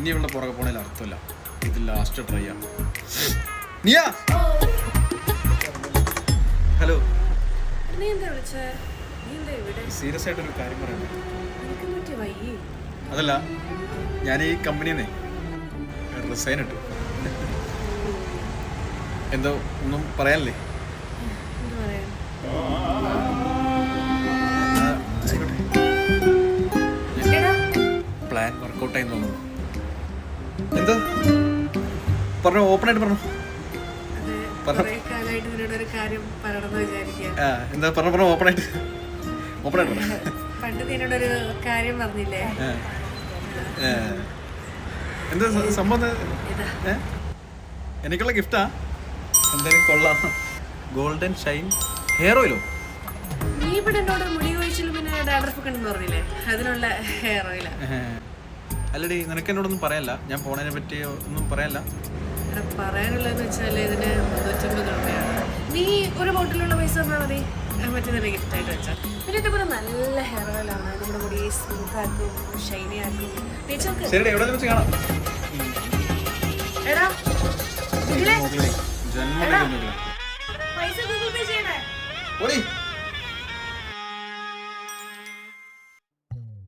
ഇനിയുള്ള പുറകെ പോണേൽ അർത്ഥമില്ല. ഇത് ലാസ്റ്റ് ട്രൈ ആണ്. നിയ ഹലോ. സീരിയസ് ആയിട്ടൊരു കാര്യം പറയണേ. അതല്ല, ഞാൻ ഈ കമ്പനിന്നേ റിസൈൻ ഇട്ടു. എന്തോ ഒന്നും പറയാനല്ലേ? പ്ലാൻ വർക്കൗട്ട് ആയി തോന്നുന്നു. എന്താ പറഞ്ഞു? ഓപ്പൺ ആയിട്ട് പറഞ്ഞു. എന്താ പറഞ്ഞു? ഓപ്പൺ ആയിട്ട് പണ്ട് നിന്നോടൊരു കാര്യം പറഞ്ഞില്ലേ? എന്താ സംഭവം? എനിക്കുള്ള ഗിഫ്റ്റാ. എന്തായാലും കൊള്ളാം. ഗോൾഡൻ ഷൈൻ ഹെയർ ഓയിലോ? നീ ഇവിടെ എന്നോട് മുടി കൊഴിച്ചിലും പിന്നെ ഡാൻഡ്രഫ് ഒക്കെ ഉണ്ടെന്ന് പറഞ്ഞില്ലേ? അതിനുള്ള ഹെയർ ഓയിലാ. അല്ലടി, നിനക്ക് എന്നോടൊന്നും പറയാല്ല. ഞാൻ പോണതിനെ പറ്റി ഒന്നും പറയാല്ല. പറയാനുള്ളതെന്ന് വെച്ചാൽ ഇതിന് 350 രൂപയാണ്. നീ ഒരു ബോട്ടിലുള്ള പൈസ തന്നാൽ മതി. മറ്റേ നല്ല ഗിഫ്റ്റായിട്ട് വെച്ചാൽ. പിന്നെ ഇതുപോലെ നല്ല ഹെയർ ഓയിലാണ്. നമ്മുടെ മുടി സ്മൂത്ത് ആക്കും, ഷൈനി ആക്കും. എടാ ജന്മ പൈസ ഗൂഗിൾ പേ ചെയ്യണേ.